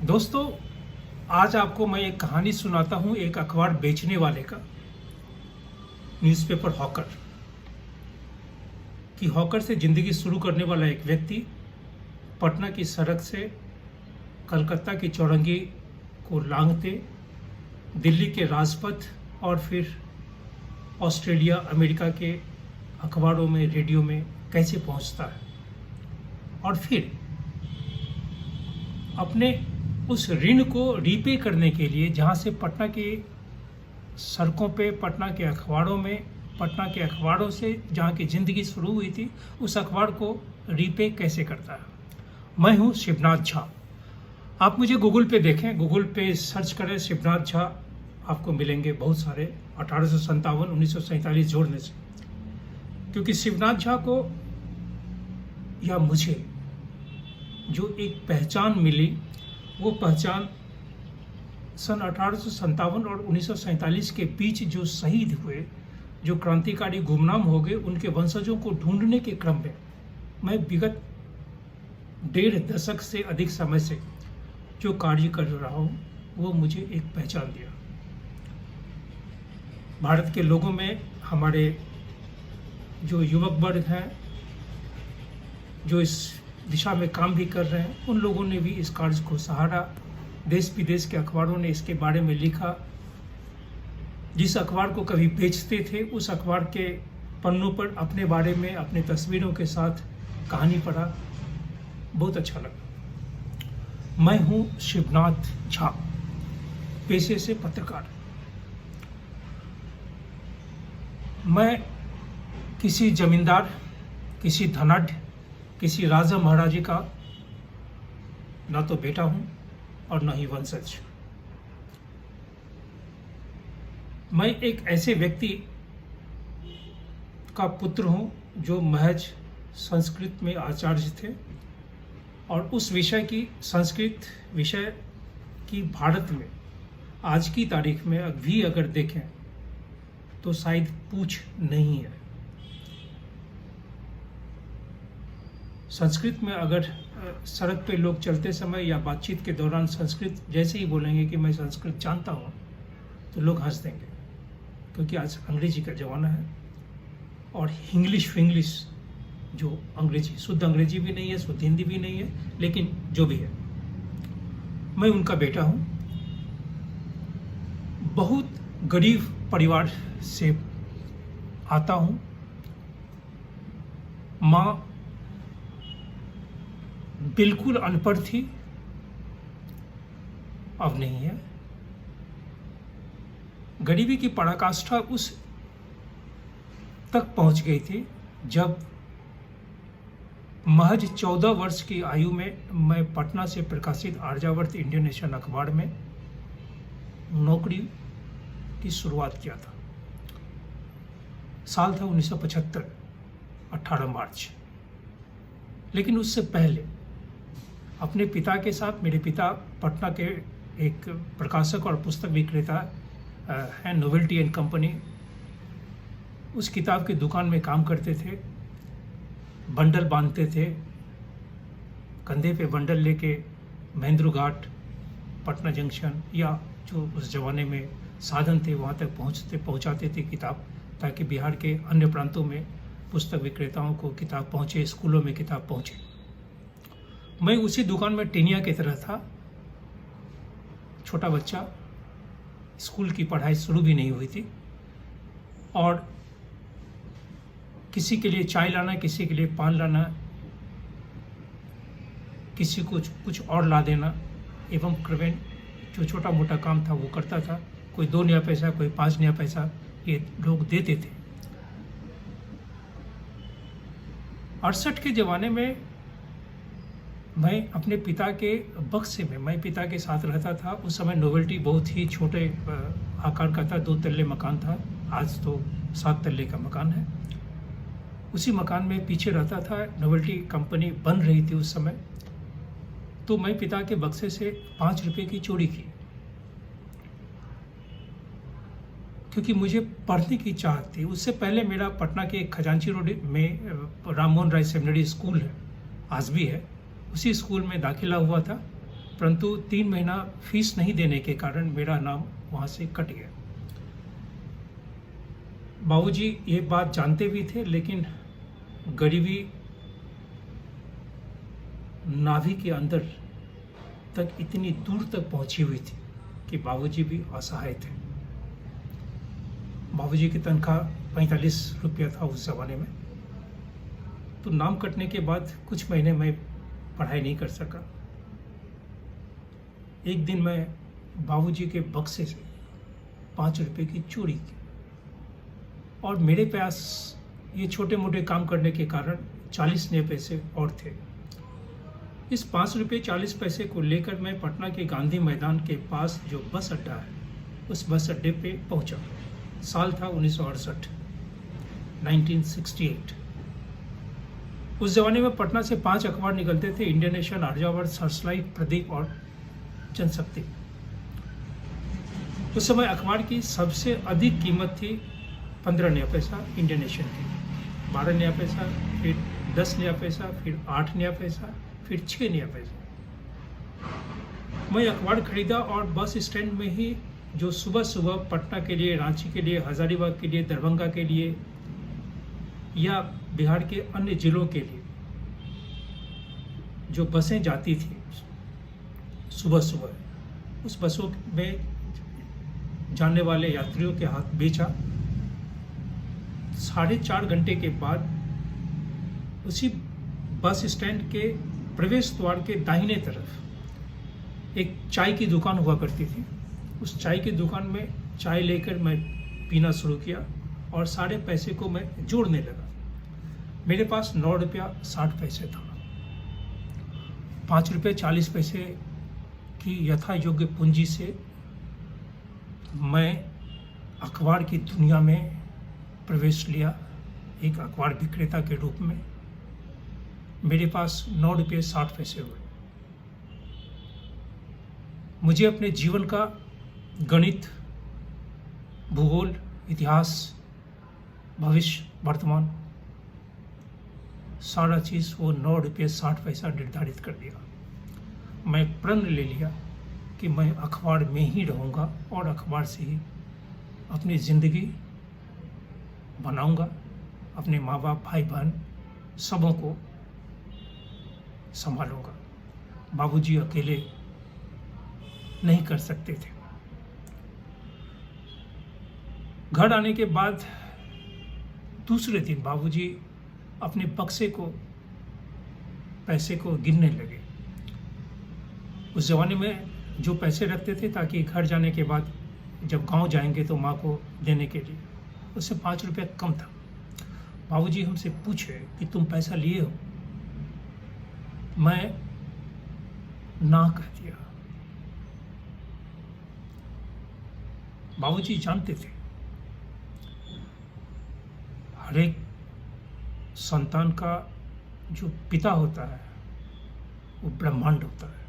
दोस्तों, आज आपको मैं एक कहानी सुनाता हूँ एक अखबार बेचने वाले का। न्यूज़पेपर हॉकर कि हॉकर से ज़िंदगी शुरू करने वाला एक व्यक्ति पटना की सड़क से कलकत्ता की चौरंगी को लांघते दिल्ली के राजपथ और फिर ऑस्ट्रेलिया अमेरिका के अखबारों में रेडियो में कैसे पहुंचता है और फिर अपने उस ऋण को रीपे करने के लिए जहाँ से पटना की सड़कों पे पटना के अखबारों से जहाँ की ज़िंदगी शुरू हुई थी उस अखबार को रीपे कैसे करता है। मैं हूँ शिवनाथ झा। आप मुझे गूगल पे देखें, गूगल पे सर्च करें शिवनाथ झा, आपको मिलेंगे बहुत सारे 1857 1947 जोड़ने से। क्योंकि शिवनाथ झा को या मुझे जो एक पहचान मिली वो पहचान सन 1857 और 1947 के बीच जो शहीद हुए, जो क्रांतिकारी गुमनाम हो गए, उनके वंशजों को ढूंढने के क्रम में मैं विगत 1.5 दशक से अधिक समय से जो कार्य कर रहा हूँ वो मुझे एक पहचान दिया। भारत के लोगों में हमारे जो युवक वर्ग हैं जो इस दिशा में काम भी कर रहे हैं, उन लोगों ने भी इस कार्य को सहारा। देश विदेश के अखबारों ने इसके बारे में लिखा। जिस अखबार को कभी बेचते थे उस अखबार के पन्नों पर अपने बारे में अपने तस्वीरों के साथ कहानी पढ़ा, बहुत अच्छा लगा। मैं हूँ शिवनाथ झा, पेशे से पत्रकार। मैं किसी जमींदार, किसी धनाढ़, किसी राजा महाराजे का ना तो बेटा हूं और न ही वंशज। मैं एक ऐसे व्यक्ति का पुत्र हूं जो महज संस्कृत में आचार्य थे और उस विषय की, संस्कृत विषय की भारत में आज की तारीख में भी अगर देखें तो शायद पूछ नहीं है। संस्कृत में अगर सड़क पे लोग चलते समय या बातचीत के दौरान संस्कृत जैसे ही बोलेंगे कि मैं संस्कृत जानता हूँ तो लोग हंस देंगे, क्योंकि आज अंग्रेजी का ज़माना है और इंग्लिश फिंग्लिश जो अंग्रेजी, शुद्ध अंग्रेजी भी नहीं है, शुद्ध हिंदी भी नहीं है, लेकिन जो भी है, मैं उनका बेटा हूँ। बहुत गरीब परिवार से आता हूँ। माँ बिल्कुल अनपढ़ थी, अब नहीं है। गरीबी की पराकाष्ठा उस तक पहुंच गई थी जब महज 14 वर्ष की आयु में मैं पटना से प्रकाशित आर्यावर्त इंडियन नेशन अखबार में नौकरी की शुरुआत किया था। साल था 1975, 18 मार्च। लेकिन उससे पहले अपने पिता के साथ, मेरे पिता पटना के एक प्रकाशक और पुस्तक विक्रेता हैं, नोवेल्टी एंड कंपनी, उस किताब की दुकान में काम करते थे। बंडल बांधते थे, कंधे पे बंडल लेके महेंद्र घाट, पटना जंक्शन या जो उस ज़माने में साधन थे वहाँ तक पहुँचाते थे किताब, ताकि बिहार के अन्य प्रांतों में पुस्तक विक्रेताओं को किताब पहुँचे, स्कूलों में किताब पहुँचे। मैं उसी दुकान में टेनिया की तरह था, छोटा बच्चा, स्कूल की पढ़ाई शुरू भी नहीं हुई थी और किसी के लिए चाय लाना, किसी के लिए पान लाना, किसी को कुछ और ला देना एवं क्रमेण जो छोटा मोटा काम था वो करता था। कोई 2 नया पैसा, कोई 5 नया पैसा ये लोग देते थे। 68 के ज़माने में मैं अपने पिता के बक्से में, मैं पिता के साथ रहता था। उस समय नोवेल्टी बहुत ही छोटे आकार का था, 2 तल्ले मकान था, आज तो 7 तल्ले का मकान है। उसी मकान में पीछे रहता था। नोवेल्टी कंपनी बन रही थी उस समय। तो मैं पिता के बक्से से 5 रुपये की चोरी की, क्योंकि मुझे पढ़ने की चाहत थी। उससे पहले मेरा पटना के खजांची रोड में राममोहन राय सेमिनरी स्कूल है, आज भी है, उसी स्कूल में दाखिला हुआ था। परंतु 3 महीना फीस नहीं देने के कारण मेरा नाम वहाँ से कट गया। बाबूजी ये बात जानते भी थे, लेकिन गरीबी नाभि के अंदर तक इतनी दूर तक पहुंची हुई थी कि बाबूजी भी असहाय थे। बाबूजी की तनख्वाह 45 रुपया था उस ज़माने में। तो नाम कटने के बाद कुछ महीने मैं पढ़ाई नहीं कर सका। एक दिन मैं बाबूजी के बक्से से 5 रुपये की चोरी की, और मेरे पास ये छोटे मोटे काम करने के कारण 40 नए पैसे और थे। इस 5 रुपये 40 पैसे को लेकर मैं पटना के गांधी मैदान के पास जो बस अड्डा है, उस बस अड्डे पे पहुंचा। साल था 1968, 1968। उस जमाने में पटना से 5 अखबार निकलते थे: Indian Nation, Aryavarta, Searchlight, Pradeep और जनशक्ति। उस समय अखबार की सबसे अधिक कीमत थी 15 नया पैसा इंडियन नेशन की, 12 नया पैसा, फिर 10 नया पैसा, फिर 8 नया पैसा, फिर 6 नया पैसा। मैं अखबार खरीदा और बस स्टैंड में ही, जो सुबह सुबह पटना के लिए, रांची के लिए, हजारीबाग के लिए, दरभंगा के लिए या बिहार के अन्य जिलों के लिए जो बसें जाती थी सुबह सुबह, उस बसों में जाने वाले यात्रियों के हाथ बेचा। 4.5 घंटे के बाद उसी बस स्टैंड के प्रवेश द्वार के दाहिने तरफ एक चाय की दुकान हुआ करती थी। उस चाय की दुकान में चाय लेकर मैं पीना शुरू किया और सारे पैसे को मैं जोड़ने लगा। मेरे पास 9 रुपया 60 पैसे था। 5 रुपये 40 पैसे की यथा योग्य पूंजी से मैं अखबार की दुनिया में प्रवेश लिया, एक अखबार विक्रेता के रूप में। मेरे पास 9 रुपये 60 पैसे हुए। मुझे अपने जीवन का गणित, भूगोल, इतिहास, भविष्य, वर्तमान सारा चीज़ वो 9 रुपये 60 पैसा निर्धारित कर दिया। मैं प्रण ले लिया कि मैं अखबार में ही रहूँगा और अखबार से ही अपनी ज़िंदगी बनाऊँगा, अपने माँ बाप, भाई बहन सबों को संभालूँगा। बाबूजी अकेले नहीं कर सकते थे। घर आने के बाद दूसरे दिन बाबूजी अपने बक्से को, पैसे को गिनने लगे। उस ज़माने में जो पैसे रखते थे ताकि घर जाने के बाद जब गांव जाएंगे तो माँ को देने के लिए, उससे 5 रुपया कम था। बाबूजी हमसे पूछे कि तुम पैसा लिए हो? मैं ना कह दिया। बाबूजी जानते थे हर एक संतान का जो पिता होता है वो ब्रह्मांड होता है।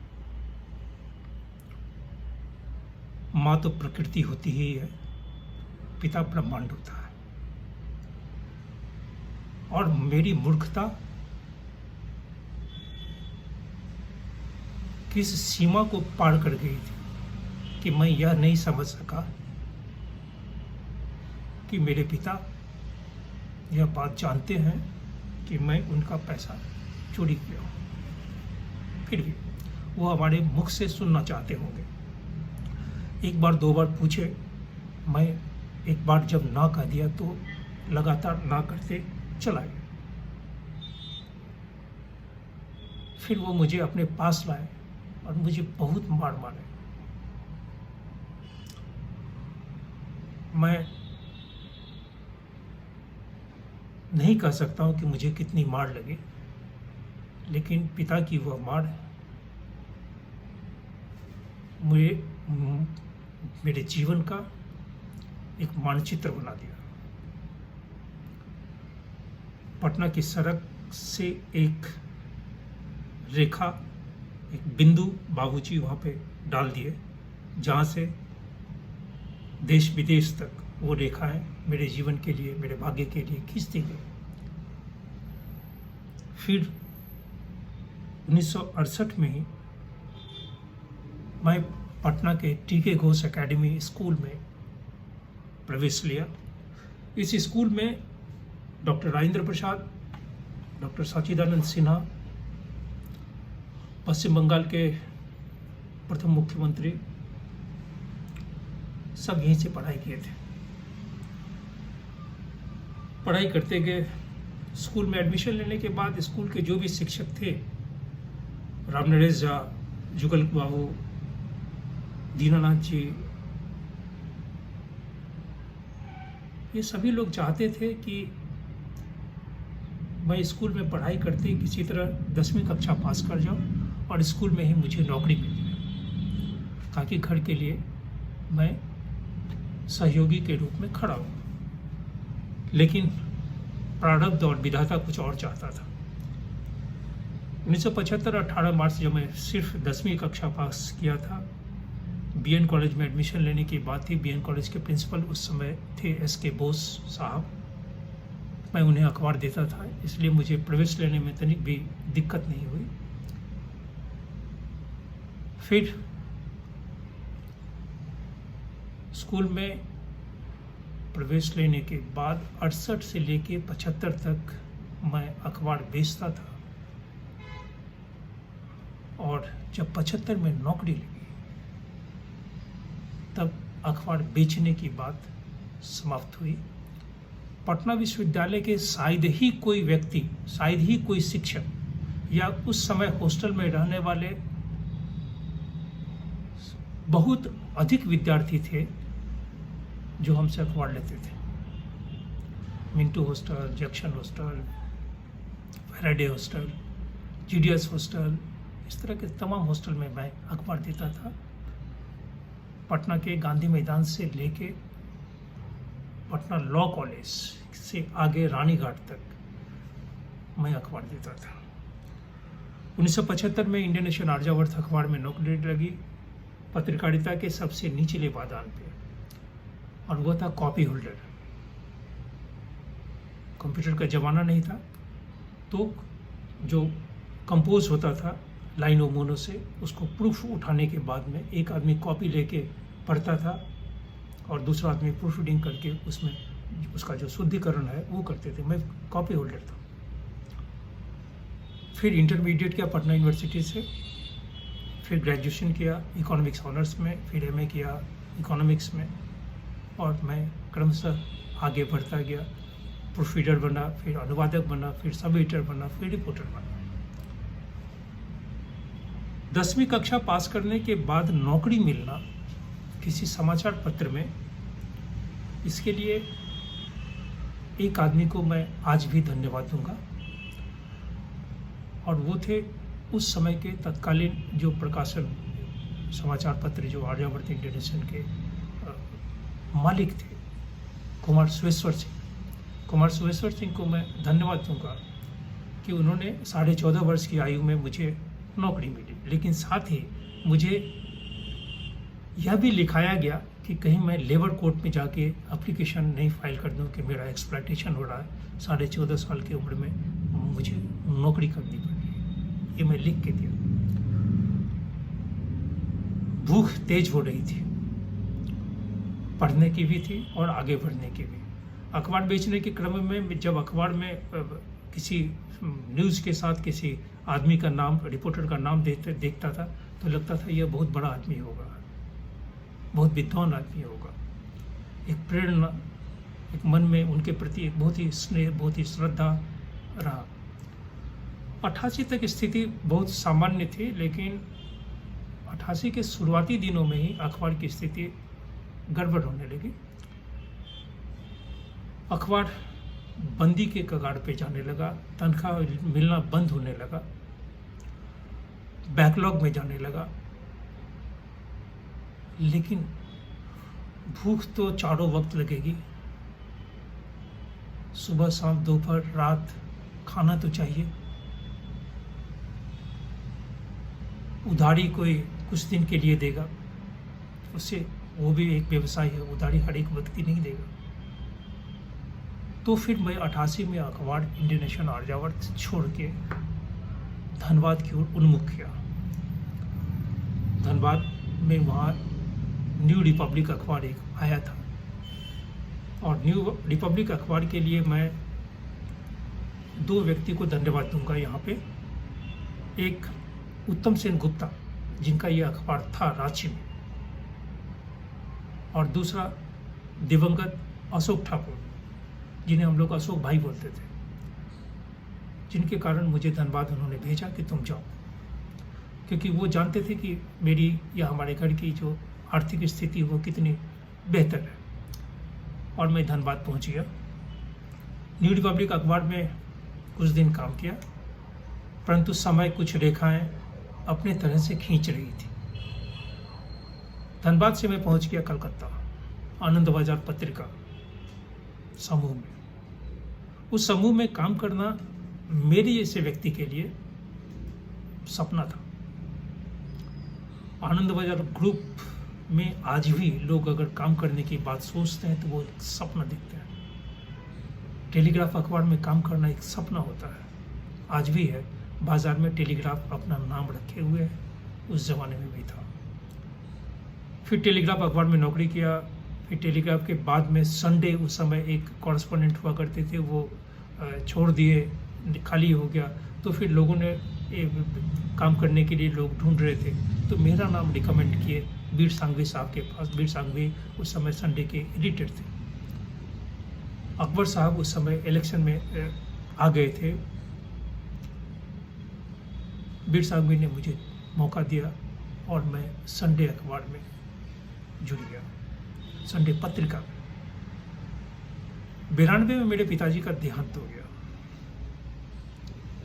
माँ तो प्रकृति होती ही है, पिता ब्रह्मांड होता है। और मेरी मूर्खता किस सीमा को पार कर गई थी कि मैं यह नहीं समझ सका कि मेरे पिता यह बात जानते हैं कि मैं उनका पैसा चोरी किया हूँ। फिर भी वो हमारे मुख से सुनना चाहते होंगे। एक बार 2 बार पूछे, मैं एक बार जब ना कह दिया तो लगातार ना करते चला गया। फिर वो मुझे अपने पास लाए और मुझे बहुत मार मारे। मैं नहीं कह सकता हूँ कि मुझे कितनी मार लगी, लेकिन पिता की वह मार मुझे मेरे जीवन का एक मानचित्र बना दिया। पटना की सड़क से एक रेखा, एक बिंदु बाबूजी वहाँ पे डाल दिए, जहाँ से देश विदेश तक वो रेखाएं मेरे जीवन के लिए, मेरे भाग्य के लिए खींचती गई। फिर 1968 में ही मैं पटना के टी.के. घोष एकेडमी स्कूल में प्रवेश लिया। इस स्कूल में डॉक्टर राजेंद्र प्रसाद, डॉक्टर सच्चिदानंद सिन्हा, पश्चिम बंगाल के प्रथम मुख्यमंत्री, सब यहीं से पढ़ाई किए थे। पढ़ाई करते गए, स्कूल में एडमिशन लेने के बाद स्कूल के जो भी शिक्षक थे, रामनरेश झा, जुगल बाबू, दीनानाथ जी, ये सभी लोग चाहते थे कि मैं स्कूल में पढ़ाई करते किसी तरह 10वीं कक्षा पास कर जाऊं और स्कूल में ही मुझे नौकरी मिल जाए, ताकि घर के लिए मैं सहयोगी के रूप में खड़ा हूं। लेकिन प्रारब्ध और विधाता कुछ और चाहता था। 1975 18 मार्च जब मैं सिर्फ 10वीं कक्षा पास किया था, बीएन कॉलेज में एडमिशन लेने की बात थी। बीएन कॉलेज के प्रिंसिपल उस समय थे एस.के. बोस साहब। मैं उन्हें अखबार देता था, इसलिए मुझे प्रवेश लेने में तनिक भी दिक्कत नहीं हुई। फिर स्कूल में प्रवेश लेने के बाद 68 से लेके 75 तक मैं अखबार बेचता था, और जब 75 में नौकरी लगी तब अखबार बेचने की बात समाप्त हुई। पटना विश्वविद्यालय के शायद ही कोई व्यक्ति, शायद ही कोई शिक्षक या उस समय हॉस्टल में रहने वाले बहुत अधिक विद्यार्थी थे जो हमसे अखबार लेते थे। Mintu hostel, Jackson hostel, Faraday hostel, GDS hostel, इस तरह के तमाम हॉस्टल में मैं अखबार देता था। पटना के गांधी मैदान से लेके पटना लॉ कॉलेज से आगे रानीघाट तक मैं अखबार देता था। 1975 में इंडियन नेशन आर्यावर्त अखबार में नौकरी लगी, पत्रकारिता के सबसे निचले पायदान पे, और वो था कॉपी होल्डर। कंप्यूटर का ज़माना नहीं था, तो जो कंपोज होता था लाइनों मोनो से, उसको प्रूफ उठाने के बाद में एक आदमी कॉपी लेके पढ़ता था और दूसरा आदमी प्रूफ रीडिंग करके उसमें उसका जो शुद्धिकरण है वो करते थे। मैं कॉपी होल्डर था। फिर इंटरमीडिएट किया पटना यूनिवर्सिटी से, फिर ग्रेजुएशन किया इकोनॉमिक्स ऑनर्स में, फिर एमए किया इकोनॉमिक्स में, और मैं क्रमशः आगे बढ़ता गया। प्रूफ रीडर बना, फिर अनुवादक बना, फिर सब एडिटर बना, फिर रिपोर्टर बना। 10वीं कक्षा पास करने के बाद नौकरी मिलना किसी समाचार पत्र में, इसके लिए एक आदमी को मैं आज भी धन्यवाद दूंगा, और वो थे उस समय के तत्कालीन जो प्रकाशन समाचार पत्र जो आर्यावर्त इंडियन नेशन के मालिक थे, कुमार सुरेश्वर सिंह। कुमार सुरेश्वर सिंह को मैं धन्यवाद दूंगा कि उन्होंने 14.5 वर्ष की आयु में मुझे नौकरी मिली। लेकिन साथ ही मुझे यह भी लिखाया गया कि कहीं मैं लेबर कोर्ट में जाके एप्लीकेशन नहीं फाइल कर दूं कि मेरा एक्सप्लॉयटेशन हो रहा है, 14.5 साल की उम्र में मुझे नौकरी करनी पड़ रही है, ये मैं लिख के दिया। भूख तेज हो रही थी, पढ़ने की भी थी और आगे बढ़ने की भी। अखबार बेचने के क्रम में जब अखबार में किसी न्यूज़ के साथ किसी आदमी का नाम, रिपोर्टर का नाम देखता था तो लगता था यह बहुत बड़ा आदमी होगा, बहुत विद्वान आदमी होगा। एक प्रेरणा, एक मन में उनके प्रति एक बहुत ही स्नेह, बहुत ही श्रद्धा रहा। 88 तक स्थिति बहुत सामान्य थी, लेकिन 88 के शुरुआती दिनों में ही अखबार की स्थिति गड़बड़ होने लगी। अखबार बंदी के कगार पे जाने लगा, तनख्वाह मिलना बंद होने लगा, बैकलॉग में जाने लगा। लेकिन भूख तो चारों वक्त लगेगी, सुबह शाम दोपहर रात खाना तो चाहिए। उधारी कोई कुछ दिन के लिए देगा, उससे वो भी एक व्यवसाय है, उधारी हर एक व्यक्ति नहीं देगा। तो फिर मैं 88 में अखबार इंडियन नेशन आर्यावर्त छोड़ के धनबाद की ओर उन्मुख किया। धनबाद में वहाँ न्यू रिपब्लिक अखबार एक आया था, और न्यू रिपब्लिक अखबार के लिए मैं 2 व्यक्ति को धन्यवाद दूंगा यहाँ पे। एक उत्तम सेन गुप्ता, जिनका ये अखबार था रांची में, और दूसरा दिवंगत अशोक ठाकुर, जिन्हें हम लोग अशोक भाई बोलते थे, जिनके कारण मुझे धन्यवाद उन्होंने भेजा कि तुम जाओ, क्योंकि वो जानते थे कि मेरी या हमारे घर की जो आर्थिक स्थिति वो कितनी बेहतर है। और मैं धनबाद पहुंच गया। न्यू रिपब्लिक अखबार में कुछ दिन काम किया, परंतु समय कुछ रेखाएं अपने तरह से खींच रही थी। धनबाद से मैं पहुंच गया कलकत्ता, आनंद बाजार पत्रिका समूह में। उस समूह में काम करना मेरे जैसे व्यक्ति के लिए सपना था। आनंद बाजार ग्रुप में आज भी लोग अगर काम करने की बात सोचते हैं तो वो एक सपना दिखता है। टेलीग्राफ अखबार में काम करना एक सपना होता है, आज भी है। बाजार में टेलीग्राफ अपना नाम रखे हुए है, उस जमाने में भी था। फिर टेलीग्राफ अखबार में नौकरी किया। फिर टेलीग्राफ के बाद में संडे, उस समय एक कॉरेस्पॉन्डेंट हुआ करते थे, वो छोड़ दिए, खाली हो गया। तो फिर लोगों ने काम करने के लिए लोग ढूंढ रहे थे, तो मेरा नाम रिकमेंड किए वीर सांघवी साहब के पास। वीर सांघवी उस समय संडे के एडिटर थे। अकबर साहब उस समय इलेक्शन में आ गए थे। वीर सांघवी ने मुझे मौका दिया और मैं संडे अखबार में जुड़ गया, संडे पत्रिका में। 92 में मेरे पिताजी का देहांत हो गया,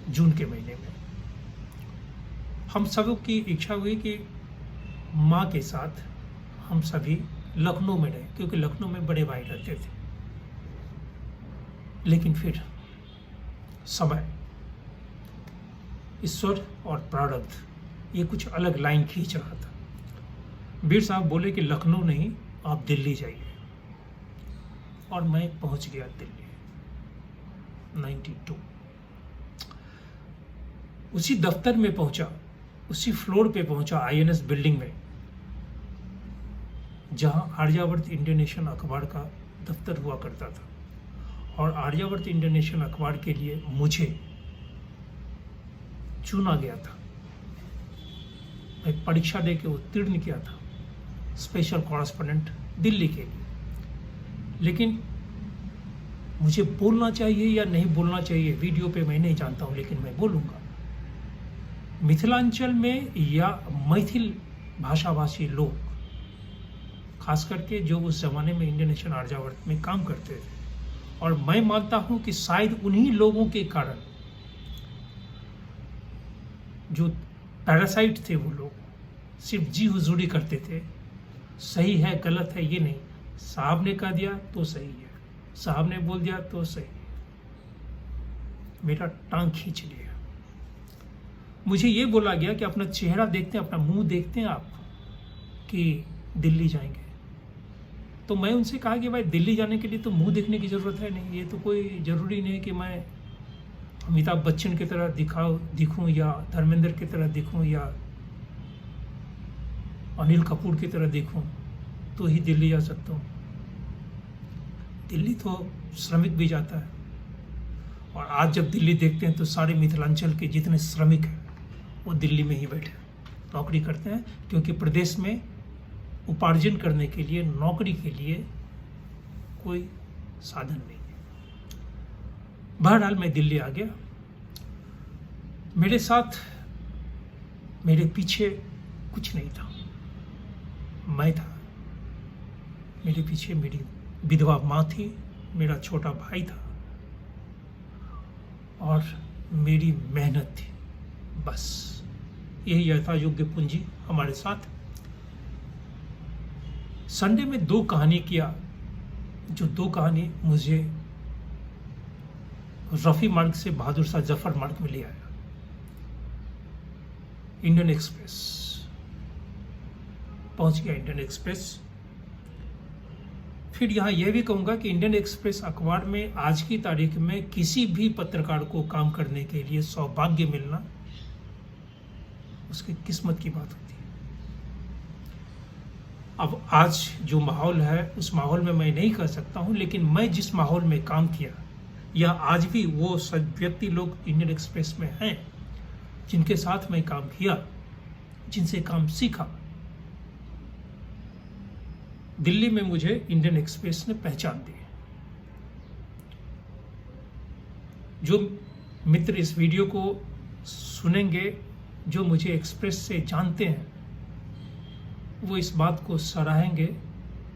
जून के महीने में। हम सबों की इच्छा हुई कि माँ के साथ हम सभी लखनऊ में रहे, क्योंकि लखनऊ में बड़े भाई रहते थे। लेकिन फिर समय, ईश्वर और प्रारब्ध ये कुछ अलग लाइन खींच रहा था। वीर साहब बोले कि लखनऊ नहीं, आप दिल्ली जाइए, और मैं पहुंच गया दिल्ली 92। उसी दफ्तर में पहुंचा, उसी फ्लोर पे पहुंचा, INS बिल्डिंग में, जहां आर्यावर्त इंडियन अखबार का दफ्तर हुआ करता था। और आर्यावर्त इंडियन अखबार के लिए मुझे चुना गया था। मैं परीक्षा दे के उत्तीर्ण किया था, स्पेशल कॉरेस्पॉन्डेंट दिल्ली के लिए। लेकिन मुझे बोलना चाहिए या नहीं बोलना चाहिए वीडियो पे मैं नहीं जानता हूं, लेकिन मैं बोलूंगा। मिथिलांचल में या मैथिल भाषाभाषी लोग, खास करके जो उस जमाने में इंडियन आर्यावर्त में काम करते थे, और मैं मानता हूं कि शायद उन्हीं लोगों के कारण, जो पैरासाइट थे, वो लोग सिर्फ जी हुजूरी करते थे। सही है गलत है ये नहीं, साहब ने कह दिया तो सही है, साहब ने बोल दिया तो सही है। मेरा टांग खींच लिया। मुझे ये बोला गया कि अपना चेहरा देखते हैं, अपना मुंह देखते हैं आप कि दिल्ली जाएंगे। तो मैं उनसे कहा कि भाई दिल्ली जाने के लिए तो मुंह देखने की ज़रूरत है नहीं, ये तो कोई ज़रूरी नहीं कि मैं अमिताभ बच्चन की तरह दिखूं या धर्मेंद्र की तरह दिखूं या अनिल कपूर की तरह दिखूं तो ही दिल्ली जा सकता हूँ। दिल्ली तो श्रमिक भी जाता है, और आज जब दिल्ली देखते हैं तो सारे मिथिलांचल के जितने श्रमिक हैं वो दिल्ली में ही बैठे नौकरी करते हैं, क्योंकि प्रदेश में उपार्जन करने के लिए, नौकरी के लिए कोई साधन नहीं है। बहरहाल मैं दिल्ली आ गया। मेरे साथ, मेरे पीछे कुछ नहीं था, मैं था। मेरे पीछे मेरी विधवा माँ थी, मेरा छोटा भाई था, और मेरी मेहनत थी। बस यही यथा योग्य पूंजी हमारे साथ। संडे में 2 कहानी किया, जो 2 कहानी मुझे रफ़ी मार्ग से बहादुर शाह जफर मार्ग में ले आया। इंडियन एक्सप्रेस पहुंच गया, इंडियन एक्सप्रेस। फिर यहाँ यह भी कहूँगा कि इंडियन एक्सप्रेस अखबार में आज की तारीख में किसी भी पत्रकार को काम करने के लिए सौभाग्य मिलना उसकी किस्मत की बात होती है। अब आज जो माहौल है उस माहौल में मैं नहीं कर सकता हूँ, लेकिन मैं जिस माहौल में काम किया या आज भी वो सब व्यक्ति लोग इंडियन एक्सप्रेस में हैं जिनके साथ मैं काम किया, जिनसे काम सीखा, दिल्ली में मुझे इंडियन एक्सप्रेस ने पहचान दी। जो मित्र इस वीडियो को सुनेंगे, जो मुझे एक्सप्रेस से जानते हैं, वो इस बात को सराहेंगे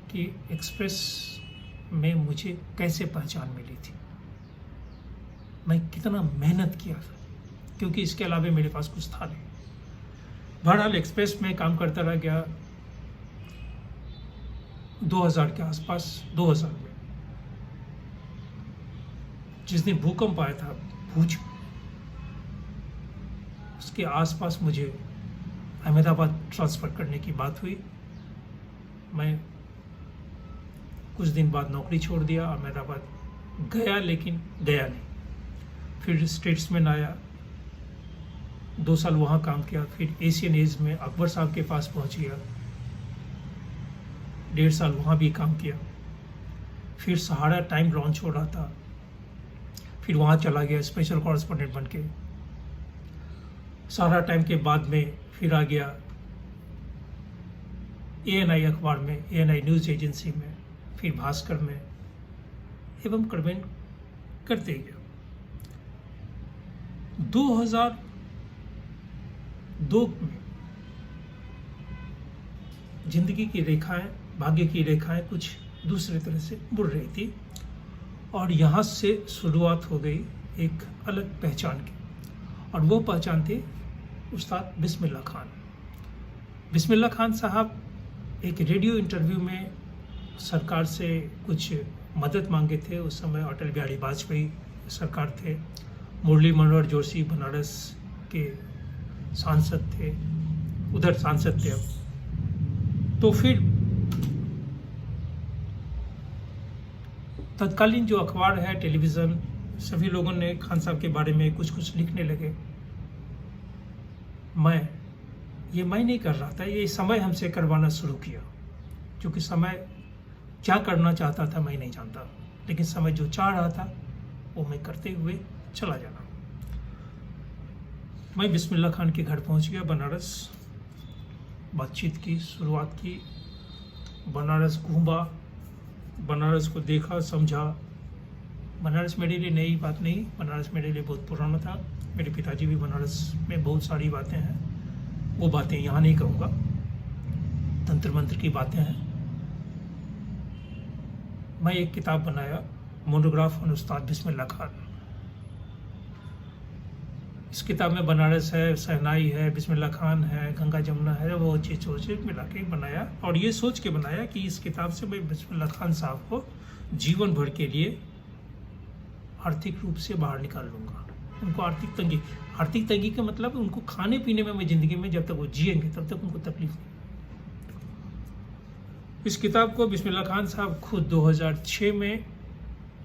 कि एक्सप्रेस में मुझे कैसे पहचान मिली थी, मैं कितना मेहनत किया था, क्योंकि इसके अलावा मेरे पास कुछ था नहीं। बहरहाल एक्सप्रेस में काम करता रह गया। 2000 के आसपास, 2000 में जिस दिन भूकंप आया था भूज, उसके आसपास मुझे अहमदाबाद ट्रांसफ़र करने की बात हुई। मैं कुछ दिन बाद नौकरी छोड़ दिया, अहमदाबाद गया, लेकिन गया नहीं। फिर स्टेट्समैन आया, 2 साल वहाँ काम किया। फिर एशियन एज में अकबर साहब के पास पहुँच गया, 1.5 साल वहाँ भी काम किया। फिर सहारा टाइम लॉन्च हो रहा था, फिर वहाँ चला गया स्पेशल कॉरेस्पॉन्डेंट बन के। सहारा टाइम के बाद में फिर आ गया ANI अखबार में, ANI न्यूज़ एजेंसी में, फिर भास्कर में, एवं क्रमेण करते गया। 2002 में जिंदगी की रेखाएं, भाग्य की रेखाएं कुछ दूसरे तरह से मुड़ रही थी और यहाँ से शुरुआत हो गई एक अलग पहचान की, और वो पहचान थी उस्ताद बिस्मिल्लाह खान। बिस्मिल्लाह खान साहब एक रेडियो इंटरव्यू में सरकार से कुछ मदद मांगे थे। उस समय अटल बिहारी वाजपेयी सरकार थे, मुरली मनोहर जोशी बनारस के सांसद थे, उधर सांसद थे अब। तो फिर तत्कालीन जो अखबार है, टेलीविज़न, सभी लोगों ने खान साहब के बारे में कुछ कुछ लिखने लगे। मैं नहीं कर रहा था, ये समय हमसे करवाना शुरू किया, क्योंकि समय क्या करना चाहता था मैं नहीं जानता, लेकिन समय जो चाह रहा था वो मैं करते हुए चला जाना। मैं बिस्मिल्लाह खान के घर पहुंच गया बनारस, बातचीत की शुरुआत की, बनारस घूमा, बनारस को देखा, समझा। बनारस मेरे लिए नई बात नहीं, बनारस मेरे लिए बहुत पुराना था। मेरे पिताजी भी बनारस में बहुत सारी बातें हैं, वो बातें यहाँ नहीं कहूँगा, तंत्र मंत्र की बातें हैं। मैं एक किताब बनाया, मोनोग्राफ ऑन उस्ताद बिस्मिल्लाह खान। इस किताब में बनारस है, शहनाई है, बिस्मिल्लाह खान है, गंगा जमुना है, वो चीज़ मिला के बनाया, और ये सोच के बनाया कि इस किताब से मैं बिस्मिल्लाह खान साहब को जीवन भर के लिए आर्थिक रूप से बाहर निकाल लूँगा। उनको आर्थिक तंगी का मतलब उनको खाने पीने में, मैं ज़िंदगी में जब तक वो जिएंगे तब तक उनको तकलीफ नहीं। इस किताब को बिस्मिल्लाह खान साहब खुद 2006 में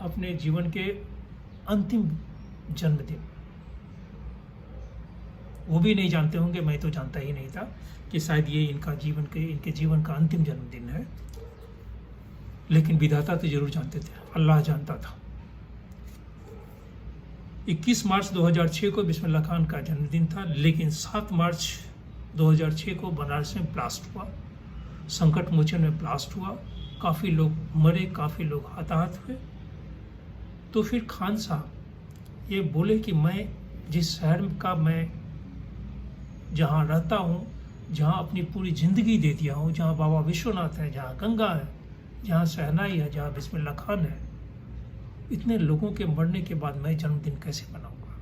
अपने जीवन के अंतिम जन्मदिन, वो भी नहीं जानते होंगे, मैं तो जानता ही नहीं था कि शायद ये इनके जीवन का अंतिम जन्मदिन है, लेकिन विधाता तो जरूर जानते थे, अल्लाह जानता था। 21 मार्च 2006 को बिस्मिल्लाह खान का जन्मदिन था, लेकिन 7 मार्च 2006 को बनारस में ब्लास्ट हुआ, संकट मोचन में ब्लास्ट हुआ, काफ़ी लोग मरे, काफ़ी लोग हताहत हुए। तो फिर खान साहब ये बोले कि मैं जिस शहर का मैं जहाँ रहता हूँ, जहाँ अपनी पूरी ज़िंदगी दे दिया हूँ, जहाँ बाबा विश्वनाथ है, जहाँ गंगा है, जहाँ शहनाई है, जहाँ बिस्मिल्लाह खान है, इतने लोगों के मरने के बाद मैं जन्मदिन कैसे मनाऊंगा?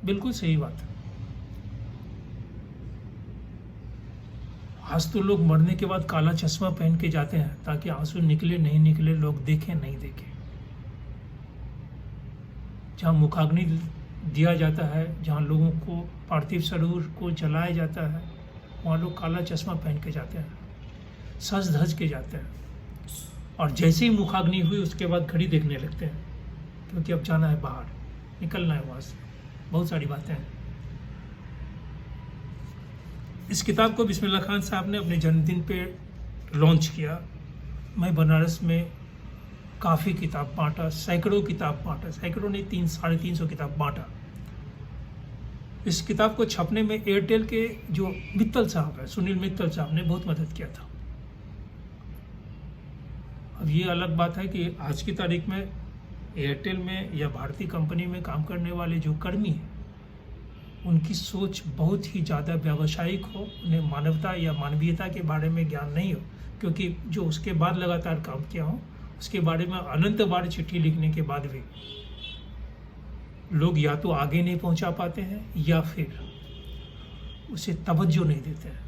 बिल्कुल सही बात है। आज तो लोग मरने के बाद काला चश्मा पहन के जाते हैं ताकि आंसू निकले नहीं निकले, लोग देखें नहीं देखें। जहाँ मुखाग्नि दिया जाता है, जहाँ लोगों को पार्थिव शरीर को जलाया जाता है, वहाँ लोग काला चश्मा पहन के जाते हैं, सज धज के जाते हैं, और जैसे ही मुखाग्नि हुई उसके बाद घड़ी देखने लगते हैं, क्योंकि अब जाना है बाहर, निकलना है वहाँ से। बहुत सारी बातें हैं। इस किताब को बिस्मिल्लाह खान साहब ने अपने जन्मदिन पे लॉन्च किया। मैं बनारस में काफ़ी किताब बांटा, सैकड़ों किताब बांटा, सैकड़ों ने 300-350 किताब बांटा। इस किताब को छपने में एयरटेल के जो मित्तल साहब है, सुनील मित्तल साहब ने बहुत मदद किया था। अब ये अलग बात है कि आज की तारीख में एयरटेल में या भारतीय कंपनी में काम करने वाले जो कर्मी हैं, उनकी सोच बहुत ही ज़्यादा व्यावसायिक हो, उन्हें मानवता या मानवीयता के बारे में ज्ञान नहीं हो, क्योंकि जो उसके बाद लगातार काम किया हो उसके बारे में अनंत बार चिट्ठी लिखने के बाद भी लोग या तो आगे नहीं पहुंचा पाते हैं या फिर उसे तवज्जो नहीं देते हैं।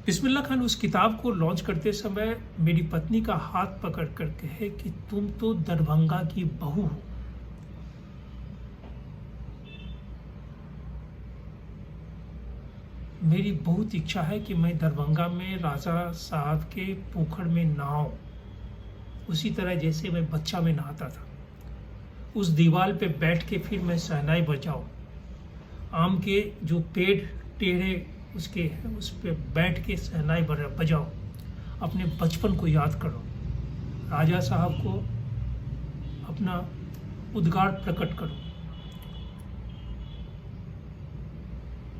बिस्मिल्लाह खान उस किताब को लॉन्च करते समय मेरी पत्नी का हाथ पकड़ कर कहे कि तुम तो दरभंगा की बहू हो। मेरी बहुत इच्छा है कि मैं दरभंगा में राजा साहब के पोखर में नहाऊं, उसी तरह जैसे मैं बच्चा में नहाता था। उस दीवार पे बैठ के फिर मैं शहनाई बजाऊं, आम के जो पेड़ टेढ़े उसके उस पे बैठ के शहनाई बजाऊं, अपने बचपन को याद करो, राजा साहब को अपना उद्गार प्रकट करो।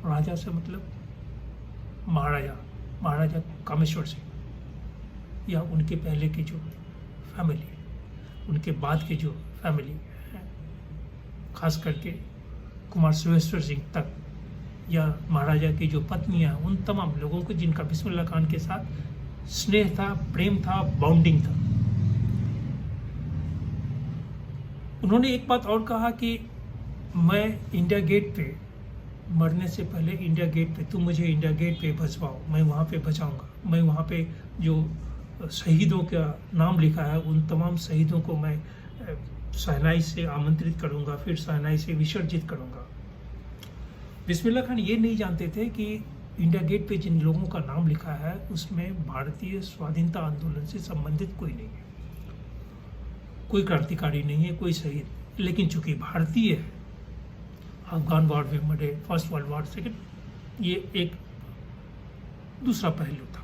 राजा से मतलब महाराजा कामेश्वर सिंह या उनके पहले की जो फैमिली, उनके बाद के जो फैमिली है, खास करके कुमार सुरेश्वर सिंह तक, या महाराजा की जो पत्नियां, उन तमाम लोगों को जिनका बिस्मिल्लाह खान के साथ स्नेह था, प्रेम था, बॉन्डिंग था। उन्होंने एक बात और कहा कि मैं इंडिया गेट पे मरने से पहले, इंडिया गेट पे तुम मुझे इंडिया गेट पे बचवाओ, मैं वहाँ पे बचाऊंगा। मैं वहाँ पे जो शहीदों का नाम लिखा है उन तमाम शहीदों को मैं शहनाई से आमंत्रित करूंगा, फिर शहनाई से विसर्जित करूंगा। बिस्मिल्लाह खान ये नहीं जानते थे कि इंडिया गेट पे जिन लोगों का नाम लिखा है उसमें भारतीय स्वाधीनता आंदोलन से संबंधित कोई नहीं है, कोई क्रांतिकारी नहीं है, कोई शहीद, लेकिन चूंकि भारतीय है, अफगान वॉर में मरे, फर्स्ट वर्ल्ड वॉर, सेकेंड, ये एक दूसरा पहलू था।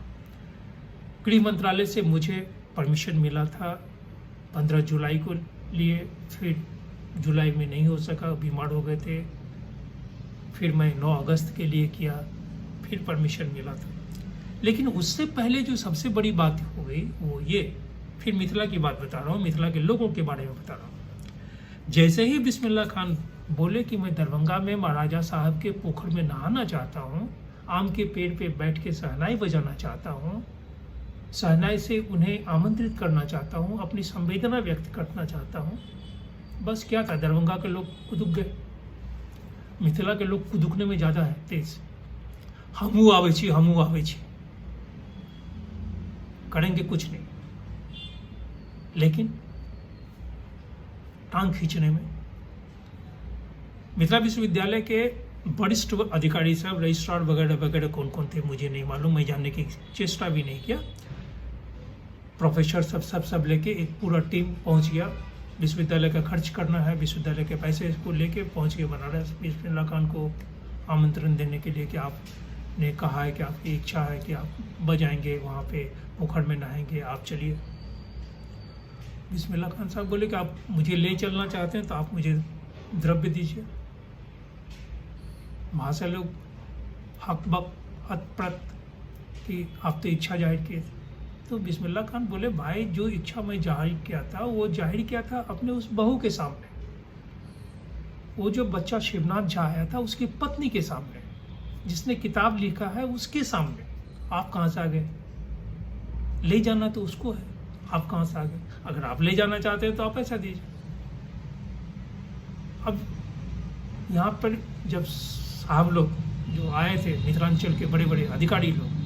गृह मंत्रालय से मुझे परमिशन मिला था 15 जुलाई को लिए, फिर जुलाई में नहीं हो सका, बीमार हो गए थे, फिर मैं 9 अगस्त के लिए किया, फिर परमिशन मिला था। लेकिन उससे पहले जो सबसे बड़ी बात हो गई वो ये, फिर मिथिला की बात बता रहा हूँ, मिथिला के लोगों के बारे में बता रहा हूँ। जैसे ही बिस्मिल्लाह खान बोले कि मैं दरभंगा में महाराजा साहब के पोखर में नहाना चाहता हूँ, आम के पेड़ पे बैठ के शहनाई बजाना चाहता हूँ, शहनाई से उन्हें आमंत्रित करना चाहता हूँ, अपनी संवेदना व्यक्त करना चाहता हूँ, बस क्या था, दरभंगा के लोग कुदुक गए। मिथिला के लोग कुदुकने में ज़्यादा है तेज, हमू आवे छी, करेंगे कुछ नहीं, लेकिन टांग खींचने में। मिथिला विश्वविद्यालय के वरिष्ठ अधिकारी साहब, रजिस्ट्रार वगैरह वगैरह कौन कौन थे मुझे नहीं मालूम, मैं जानने की चेष्टा भी नहीं किया। प्रोफेसर सब लेके एक पूरा टीम पहुंच गया। विश्वविद्यालय का खर्च करना है, विश्वविद्यालय के पैसे को लेके पहुंच गए बनारस, बिस्मिल्लाह खान को आमंत्रण देने के लिए कि आपने कहा है कि आपकी इच्छा है कि आप बजाएंगे वहाँ पे, पोखर में नहाएंगे, आप चलिए। बिस्मिल्लाह खान साहब बोले कि आप मुझे ले चलना चाहते हैं तो आप मुझे द्रव्य दीजिए। वहाँ से लोग हतप्रत कि आप तो इच्छा जाहिर किए थे। तो बिस्मिल्लाह खान बोले, भाई जो इच्छा मैं जाहिर किया था वो जाहिर किया था अपने उस बहू के सामने, वो जो बच्चा शिवनाथ झा आया था उसकी पत्नी के सामने, जिसने किताब लिखा है उसके सामने। आप कहाँ से आ गए? ले जाना तो उसको है, आप कहाँ से आ गए? अगर आप ले जाना चाहते हैं तो आप पैसा दीजिए। अब यहाँ पर जब साहब लोग जो आए थे, मिथिलांचल के बड़े बड़े अधिकारी लोग,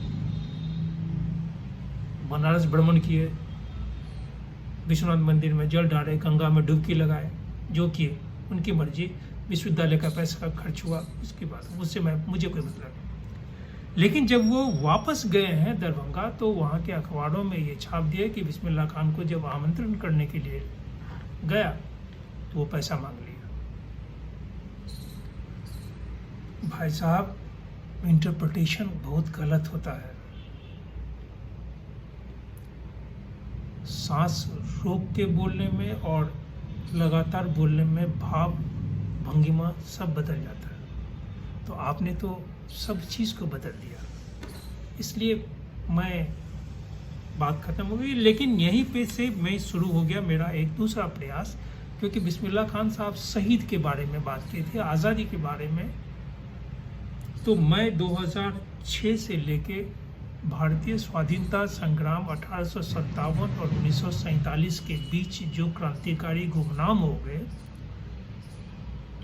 बनारस भ्रमण किए, विश्वनाथ मंदिर में जल डाले, गंगा में डुबकी लगाए, जो किए उनकी मर्जी, विश्वविद्यालय का पैसा खर्च हुआ, उसकी बात मुझे कोई मतलब नहीं। लेकिन जब वो वापस गए हैं दरभंगा तो वहाँ के अखबारों में ये छाप दिया कि बिस्मिल्लाह खान को जब आमंत्रण करने के लिए गया तो वो पैसा मांग लिया। भाई साहब, इंटरप्रिटेशन बहुत गलत होता है। सांस रोक के बोलने में और लगातार बोलने में भाव भंगिमा सब बदल जाता है। तो आपने तो सब चीज़ को बदल दिया, इसलिए मैं बात ख़त्म हो गई। लेकिन यहीं पे से मैं शुरू हो गया मेरा एक दूसरा प्रयास, क्योंकि बिस्मिल्लाह खान साहब शहीद के बारे में बात किए थे, आज़ादी के बारे में। तो मैं 2006 से लेके भारतीय स्वाधीनता संग्राम 1857 और 1947 के बीच जो क्रांतिकारी गुमनाम हो गए,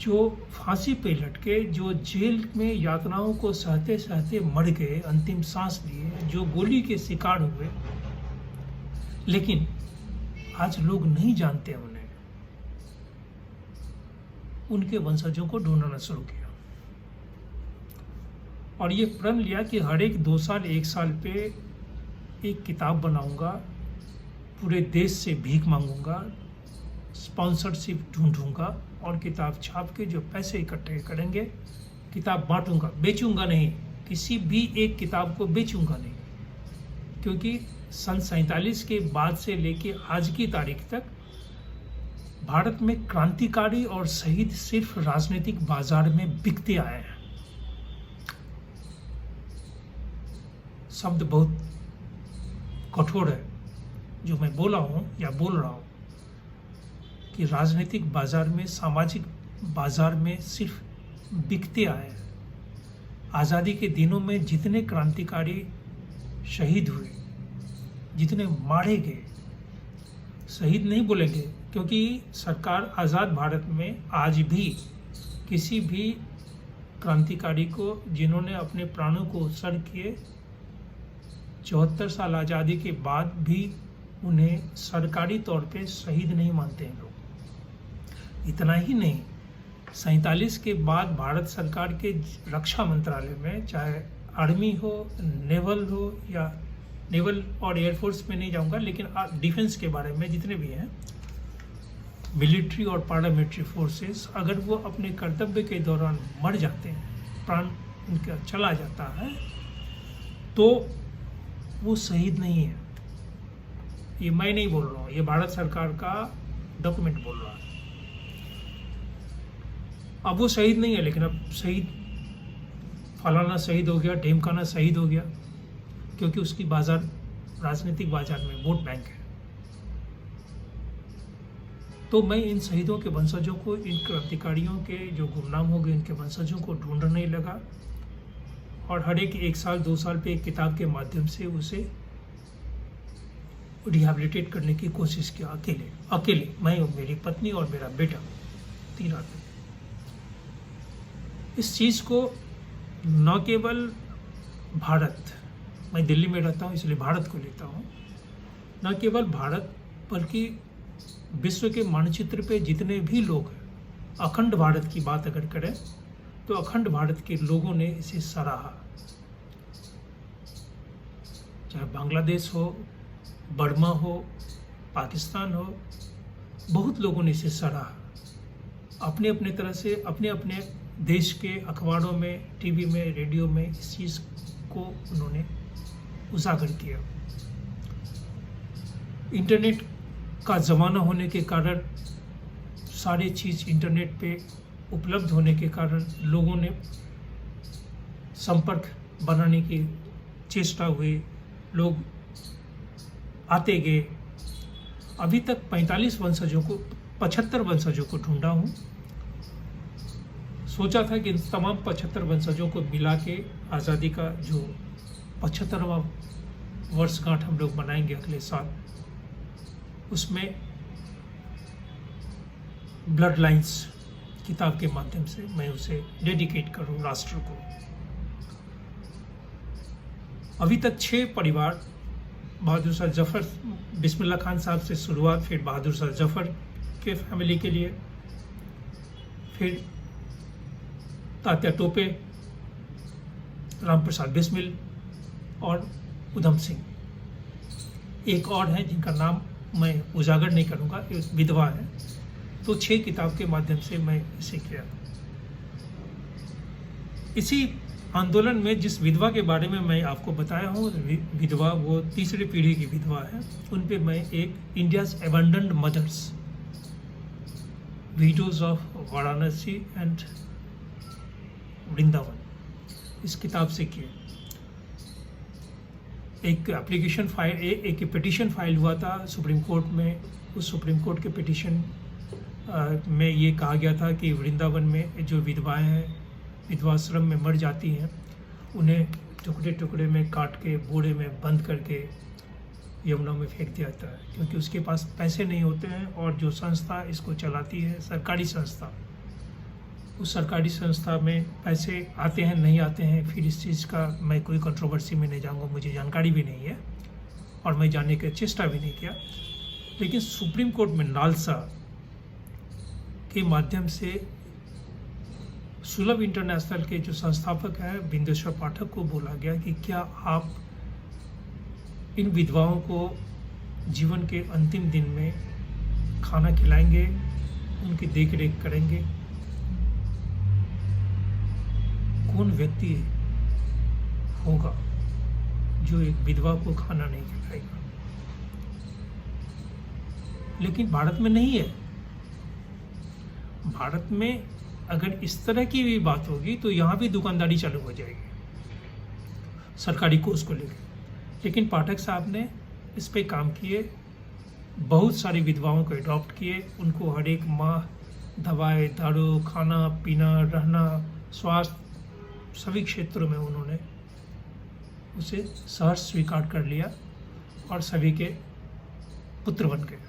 जो फांसी पे लटके, जो जेल में यातनाओं को सहते सहते मर गए, अंतिम सांस लिए, जो गोली के शिकार हुए, लेकिन आज लोग नहीं जानते उन्हें, उनके वंशजों को ढूंढना शुरू किया और ये प्रण लिया कि हर एक 2 साल 1 साल पे एक किताब बनाऊंगा, पूरे देश से भीख मांगूंगा, स्पॉन्सरशिप ढूंढूंगा और किताब छाप के जो पैसे इकट्ठे करेंगे किताब बांटूंगा, बेचूंगा नहीं, किसी भी एक किताब को बेचूंगा नहीं। क्योंकि सन 47 के बाद से लेके आज की तारीख तक भारत में क्रांतिकारी और शहीद सिर्फ राजनीतिक बाजार में बिकते आए हैं। शब्द बहुत कठोर है जो मैं बोला हूँ या बोल रहा हूँ कि राजनीतिक बाजार में, सामाजिक बाजार में सिर्फ बिकते आए हैं। आज़ादी के दिनों में जितने क्रांतिकारी शहीद हुए, जितने मारे गए, शहीद नहीं बोलेंगे क्योंकि सरकार आज़ाद भारत में आज भी किसी भी क्रांतिकारी को जिन्होंने अपने प्राणों को उत्सर्ग किए, 74 साल आज़ादी के बाद भी उन्हें सरकारी तौर पे शहीद नहीं मानते हैं लोग। इतना ही नहीं, 47 के बाद भारत सरकार के रक्षा मंत्रालय में, चाहे आर्मी हो, नेवल हो, या नेवल और एयरफोर्स में नहीं जाऊंगा, लेकिन डिफेंस के बारे में जितने भी हैं, मिलिट्री और पारामिलिट्री फोर्सेस, अगर वो अपने कर्तव्य के दौरान मर जाते हैं, प्राण उनका चला जाता है, तो वो शहीद नहीं है। ये मैं नहीं बोल रहा हूँ, ये भारत सरकार का डॉक्यूमेंट बोल रहा है। अब वो शहीद नहीं है, लेकिन अब शहीद फलाना शहीद हो गया, ढेमकाना शहीद हो गया, क्योंकि उसकी बाजार, राजनीतिक बाजार में वोट बैंक है। तो मैं इन शहीदों के वंशजों को, इन क्रांतिकारियों के जो गुमनाम हो गए, इनके वंशजों को ढूंढने लगा और हर एक 1 साल 2 साल पे एक किताब के माध्यम से उसे रिहैबिलिटेट करने की कोशिश किया। अकेले मैं और मेरी पत्नी और मेरा बेटा, 3 आदमी। इस चीज़ को न केवल भारत, मैं दिल्ली में रहता हूँ इसलिए भारत को लेता हूँ, न केवल भारत बल्कि विश्व के मानचित्र पे जितने भी लोग हैं, अखंड भारत की बात अगर करें तो अखंड भारत के लोगों ने इसे सराहा। चाहे बांग्लादेश हो, बर्मा हो, पाकिस्तान हो, बहुत लोगों ने इसे सराहा। अपने अपने तरह से अपने अपने देश के अखबारों में, टीवी में, रेडियो में इस चीज़ को उन्होंने उजागर किया। इंटरनेट का ज़माना होने के कारण, सारी चीज़ इंटरनेट पे उपलब्ध होने के कारण लोगों ने संपर्क बनाने की चेष्टा हुई, लोग आते गए। अभी तक 45 वंशजों को, 75 वंशजों को ढूंढा हूँ। सोचा था कि इन तमाम 75 वंशजों को मिला के आज़ादी का जो 75वां वर्षगांठ हम लोग मनाएंगे अगले साल, उसमें ब्लड लाइन्स किताब के माध्यम से मैं उसे डेडिकेट करूं राष्ट्र को। अभी तक 6 परिवार, बहादुर शाह जफर, बिस्मिल्लाह खान साहब से शुरुआत, फिर बहादुर शाह जफर के फैमिली के लिए, फिर तात्या टोपे, राम प्रसाद बिस्मिल और उधम सिंह। एक और है जिनका नाम मैं उजागर नहीं करूँगा, एक विधवा है। तो 6 किताब के माध्यम से मैं इसे किया। इसी आंदोलन में जिस विधवा के बारे में मैं आपको बताया हूँ, विधवा वो तीसरी पीढ़ी की विधवा है, उन पे मैं एक India's abandoned mothers, widows of Varanasi and Vrindavan, इस किताब से किए। एक एप्लीकेशन फाइल, एक पिटिशन फाइल हुआ था सुप्रीम कोर्ट में। उस सुप्रीम कोर्ट के पिटिशन में ये कहा गया था कि वृंदावन में जो विधवाएं हैं, विधवाश्रम में मर जाती हैं, उन्हें टुकड़े टुकड़े में काट के बोरे में बंद करके यमुना में फेंक दिया जाता है, क्योंकि उसके पास पैसे नहीं होते हैं। और जो संस्था इसको चलाती है, सरकारी संस्था, उस सरकारी संस्था में पैसे आते हैं नहीं आते हैं, फिर इस चीज़ का मैं कोई कंट्रोवर्सी में नहीं जाऊँगा, मुझे जानकारी भी नहीं है और मैं जानने की चेष्टा भी नहीं किया। लेकिन सुप्रीम कोर्ट में नालसा के माध्यम से सुलभ इंटरनेशनल के जो संस्थापक हैं बिंदेश्वर पाठक को बोला गया कि क्या आप इन विधवाओं को जीवन के अंतिम दिन में खाना खिलाएंगे, उनकी देख रेख करेंगे। कौन व्यक्ति होगा जो एक विधवा को खाना नहीं खिलाएगा? लेकिन भारत में नहीं है। भारत में अगर इस तरह की भी बात होगी तो यहाँ भी दुकानदारी चालू हो जाएगी सरकारी कोर्स को लेकर। लेकिन पाठक साहब ने इस पे काम किए, बहुत सारी विधवाओं को अडॉप्ट किए, उनको हर एक माह दवाएं, दारू, खाना पीना, रहना, स्वास्थ्य, सभी क्षेत्रों में उन्होंने उसे सहर्ष स्वीकार कर लिया और सभी के पुत्र बन गए।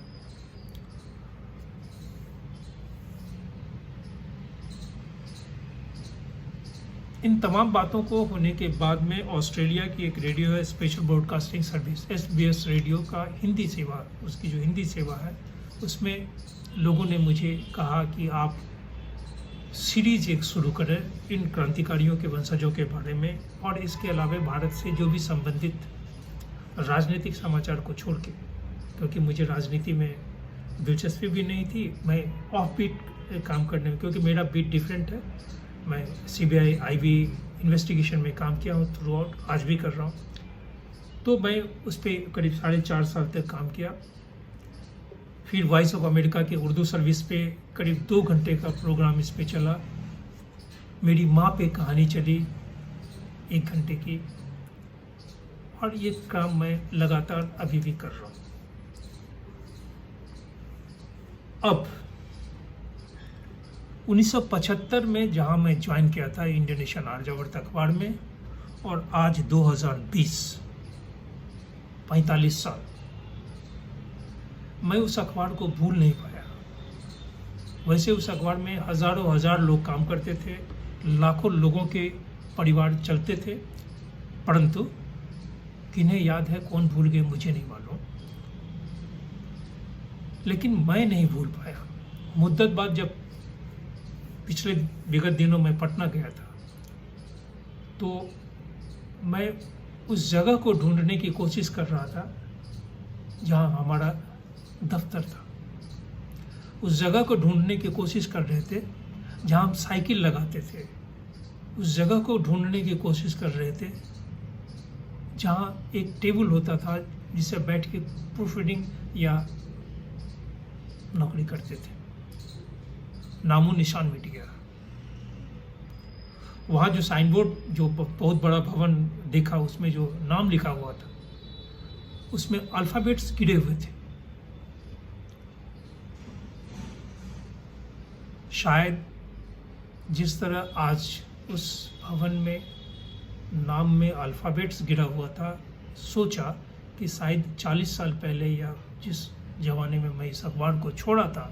इन तमाम बातों को होने के बाद में ऑस्ट्रेलिया की एक रेडियो है, special broadcasting service, SBS radio का हिंदी सेवा, उसकी जो हिंदी सेवा है, उसमें लोगों ने मुझे कहा कि आप सीरीज एक शुरू करें इन क्रांतिकारियों के वंशजों के बारे में, और इसके अलावा भारत से जो भी संबंधित राजनीतिक समाचार को छोड़ के, क्योंकि मुझे राजनीति में दिलचस्पी भी नहीं थी, मैं ऑफ बीट काम करने में, क्योंकि मेरा बीट डिफरेंट है। मैं CBI IB इन्वेस्टिगेशन में काम किया हूँ थ्रू आउट, आज भी कर रहा हूँ। तो मैं उस पर करीब 4.5 साल तक काम किया। फिर वॉइस ऑफ अमेरिका के उर्दू सर्विस पे करीब 2 घंटे का प्रोग्राम इस पे चला। मेरी माँ पे कहानी चली 1 घंटे की, और ये काम मैं लगातार अभी भी कर रहा हूँ। अब 1975 में जहाँ मैं ज्वाइन किया था इंडियन नेशन आर्यावर्त अखबार में, और आज 2020, 45 साल, मैं उस अखबार को भूल नहीं पाया। वैसे उस अखबार में हज़ारों हज़ार लोग काम करते थे, लाखों लोगों के परिवार चलते थे, परंतु किन्हें याद है, कौन भूल गए, मुझे नहीं मालूम। लेकिन मैं नहीं भूल पाया। मुद्दत बाद जब पिछले विगत दिनों में पटना गया था, तो मैं उस जगह को ढूंढने की कोशिश कर रहा था जहाँ हमारा दफ्तर था। उस जगह को ढूंढने की कोशिश कर रहे थे जहाँ हम साइकिल लगाते थे। उस जगह को ढूंढने की कोशिश कर रहे थे जहाँ एक टेबल होता था जिसे बैठ के प्रूफ रीडिंग या नौकरी करते थे। नामो निशान मिट गया। वहाँ जो साइन बोर्ड, जो बहुत बड़ा भवन देखा, उसमें जो नाम लिखा हुआ था, उसमें अल्फ़ाबेट्स गिरे हुए थे। शायद जिस तरह आज उस भवन में नाम में अल्फ़ाबेट्स गिरा हुआ था, सोचा कि शायद 40 साल पहले या जिस ज़माने में मैं इस अखबार को छोड़ा था,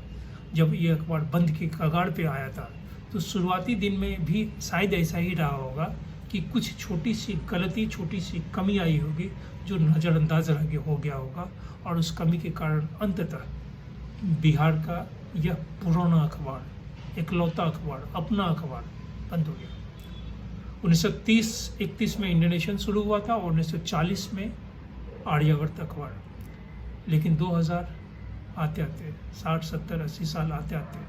जब ये अखबार बंद की कगार पे आया था, तो शुरुआती दिन में भी शायद ऐसा ही रहा होगा कि कुछ छोटी सी गलती, छोटी सी कमी आई होगी जो नज़रअंदाज हो गया होगा, और उस कमी के कारण अंततः बिहार का यह पुराना अखबार, इकलौता अखबार, अपना अखबार बंद हो गया। 1930-31 में इंडियन नेशन शुरू हुआ था और 1940 में आर्यावर्त अखबार। लेकिन 2000 आते आते 60, 70, 80 साल आते आते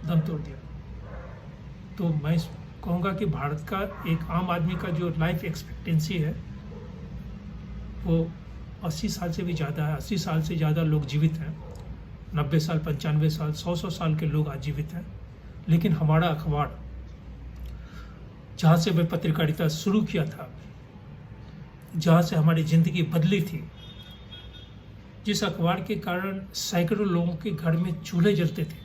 दम तोड़ दिया। तो मैं कहूँगा कि भारत का एक आम आदमी का जो लाइफ एक्सपेक्टेंसी है वो 80 साल से भी ज़्यादा है। 80 साल से ज़्यादा लोग जीवित हैं, 90 साल, 95 साल, 100 साल के लोग आज जीवित हैं। लेकिन हमारा अखबार, जहाँ से मैं पत्रकारिता शुरू किया था, जहाँ से हमारी ज़िंदगी बदली थी, जिस अखबार के कारण सैकड़ों लोगों के घर में चूल्हे जलते थे,